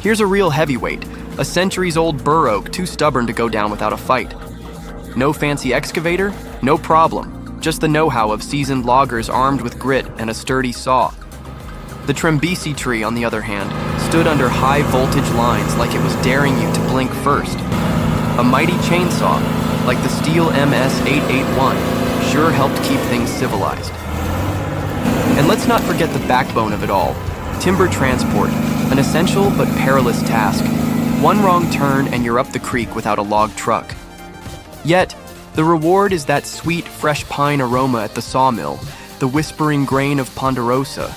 Here's a real heavyweight, a centuries-old bur oak too stubborn to go down without a fight. No fancy excavator? No problem. Just the know-how of seasoned loggers armed with grit and a sturdy saw. The Trembesi tree, on the other hand, stood under high-voltage lines like it was daring you to blink first. A mighty chainsaw, like the Stihl MS-881, sure helped keep things civilized. And let's not forget the backbone of it all, timber transport, an essential but perilous task. One wrong turn and you're up the creek without a log truck. Yet, the reward is that sweet, fresh pine aroma at the sawmill, the whispering grain of ponderosa,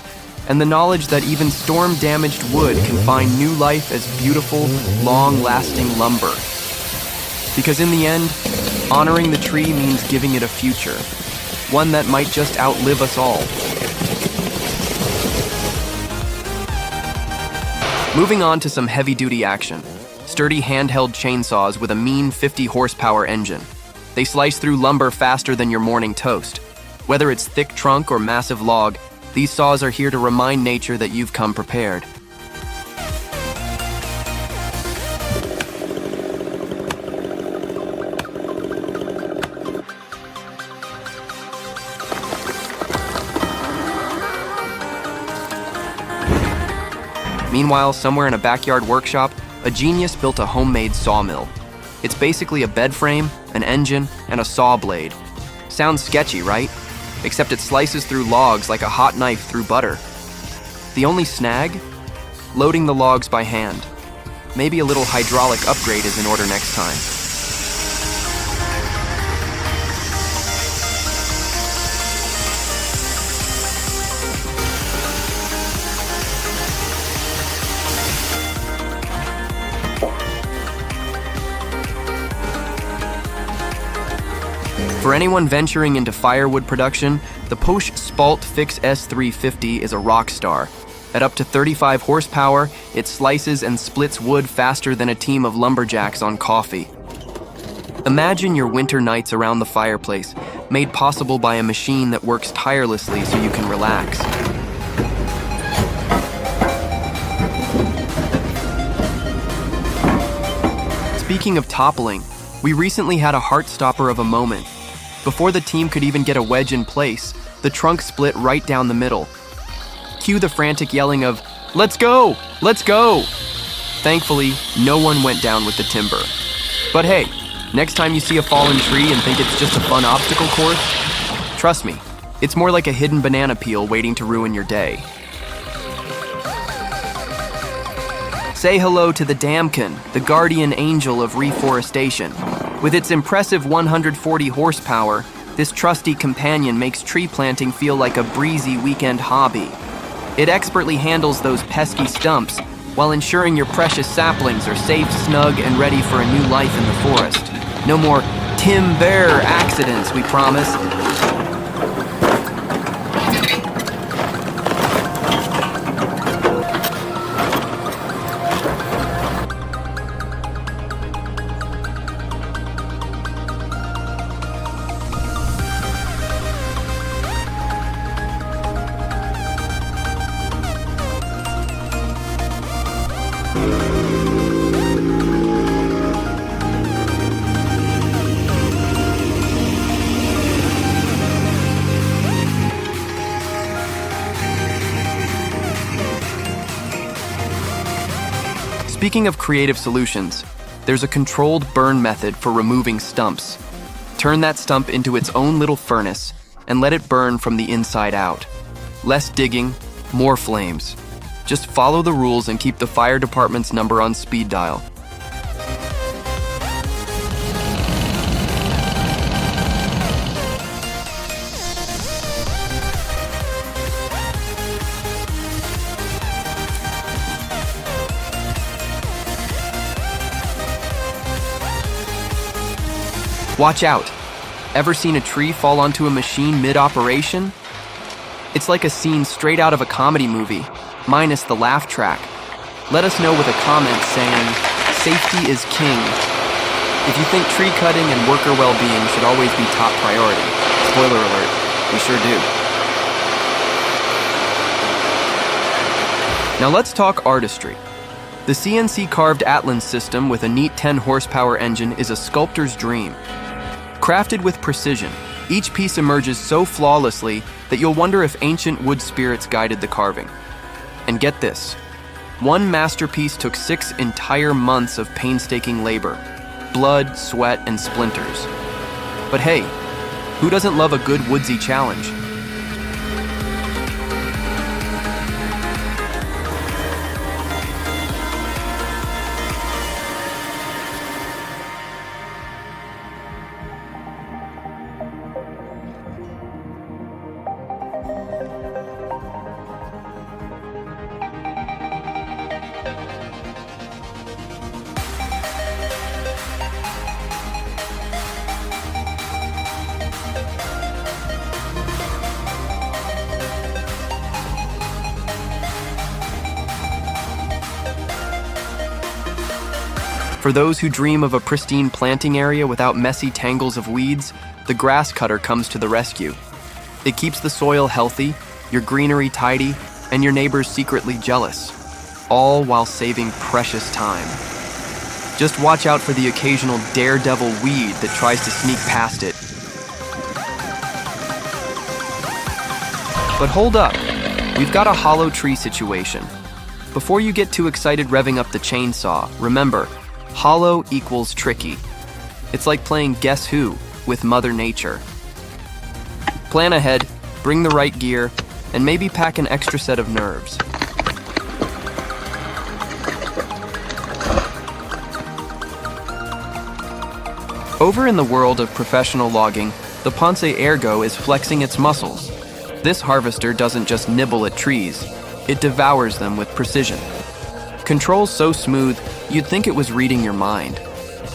and the knowledge that even storm-damaged wood can find new life as beautiful, long-lasting lumber. Because in the end, honoring the tree means giving it a future, one that might just outlive us all. Moving on to some heavy-duty action. Sturdy handheld chainsaws with a mean 50 horsepower engine. They slice through lumber faster than your morning toast. Whether it's thick trunk or massive log, these saws are here to remind nature that you've come prepared. Meanwhile, somewhere in a backyard workshop, a genius built a homemade sawmill. It's basically a bed frame, an engine, and a saw blade. Sounds sketchy, right? Except it slices through logs like a hot knife through butter. The only snag? Loading the logs by hand. Maybe a little hydraulic upgrade is in order next time. For anyone venturing into firewood production, the Porsche Spalt Fix S350 is a rock star. At up to 35 horsepower, it slices and splits wood faster than a team of lumberjacks on coffee. Imagine your winter nights around the fireplace, made possible by a machine that works tirelessly so you can relax. Speaking of toppling, we recently had a heart-stopper of a moment. Before the team could even get a wedge in place, the trunk split right down the middle. Cue the frantic yelling of, "Let's go! Let's go!" Thankfully, no one went down with the timber. But hey, next time you see a fallen tree and think it's just a fun obstacle course, trust me, it's more like a hidden banana peel waiting to ruin your day. Say hello to the Damkin, the guardian angel of reforestation. With its impressive 140 horsepower, this trusty companion makes tree planting feel like a breezy weekend hobby. It expertly handles those pesky stumps while ensuring your precious saplings are safe, snug, and ready for a new life in the forest. No more timber accidents, we promise. Speaking of creative solutions, there's a controlled burn method for removing stumps. Turn that stump into its own little furnace and let it burn from the inside out. Less digging, more flames. Just follow the rules and keep the fire department's number on speed dial. Watch out! Ever seen a tree fall onto a machine mid-operation? It's like a scene straight out of a comedy movie, minus the laugh track. Let us know with a comment saying, "Safety is king." If you think tree cutting and worker well-being should always be top priority, spoiler alert, we sure do. Now let's talk artistry. The CNC-carved Atlan system with a neat 10-horsepower engine is a sculptor's dream. Crafted with precision, each piece emerges so flawlessly that you'll wonder if ancient wood spirits guided the carving. And get this, one masterpiece took 6 entire months of painstaking labor, blood, sweat, and splinters. But hey, who doesn't love a good woodsy challenge? For those who dream of a pristine planting area without messy tangles of weeds, the grass cutter comes to the rescue. It keeps the soil healthy, your greenery tidy, and your neighbors secretly jealous, all while saving precious time. Just watch out for the occasional daredevil weed that tries to sneak past it. But hold up, we've got a hollow tree situation. Before you get too excited revving up the chainsaw, remember, hollow equals tricky. It's like playing Guess Who with Mother Nature. Plan ahead, bring the right gear, and maybe pack an extra set of nerves. Over in the world of professional logging, the Ponce Ergo is flexing its muscles. This harvester doesn't just nibble at trees, it devours them with precision. Controls so smooth, you'd think it was reading your mind.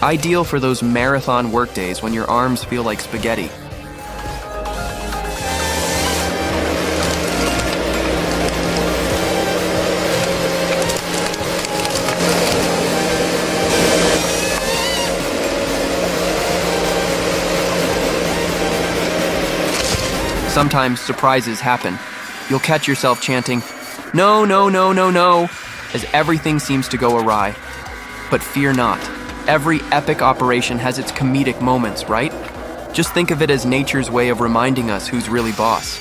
Ideal for those marathon workdays when your arms feel like spaghetti. Sometimes surprises happen. You'll catch yourself chanting, "No, no, no, no, no," as everything seems to go awry. But fear not. Every epic operation has its comedic moments, right? Just think of it as nature's way of reminding us who's really boss.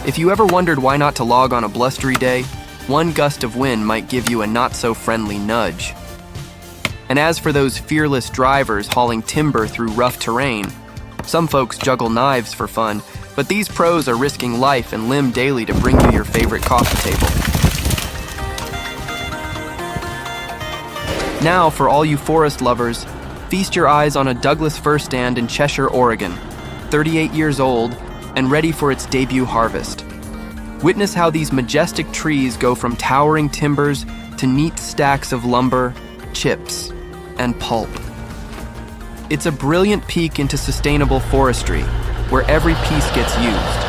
If you ever wondered why not to log on a blustery day, one gust of wind might give you a not-so-friendly nudge. And as for those fearless drivers hauling timber through rough terrain, some folks juggle knives for fun, but these pros are risking life and limb daily to bring you your favorite coffee table. Now, for all you forest lovers, feast your eyes on a Douglas fir stand in Cheshire, Oregon, 38 years old and ready for its debut harvest. Witness how these majestic trees go from towering timbers to neat stacks of lumber, chips, and pulp. It's a brilliant peek into sustainable forestry, where every piece gets used.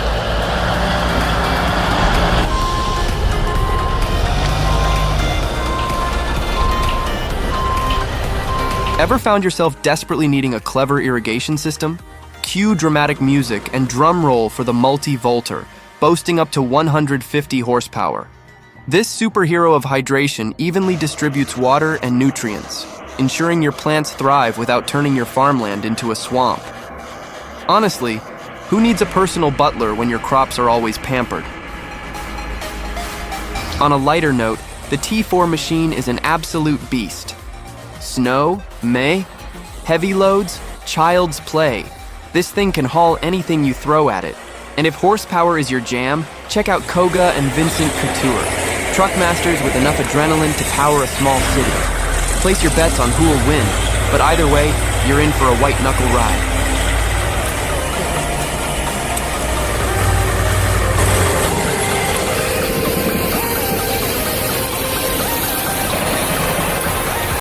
Ever found yourself desperately needing a clever irrigation system? Cue dramatic music and drum roll for the Multi-Volter, boasting up to 150 horsepower. This superhero of hydration evenly distributes water and nutrients, ensuring your plants thrive without turning your farmland into a swamp. Honestly, who needs a personal butler when your crops are always pampered? On a lighter note, the T4 machine is an absolute beast. Snow, May, heavy loads, child's play. This thing can haul anything you throw at it. And if horsepower is your jam, check out Koga and Vincent Couture, truckmasters with enough adrenaline to power a small city. Place your bets on who will win, but either way, you're in for a white-knuckle ride.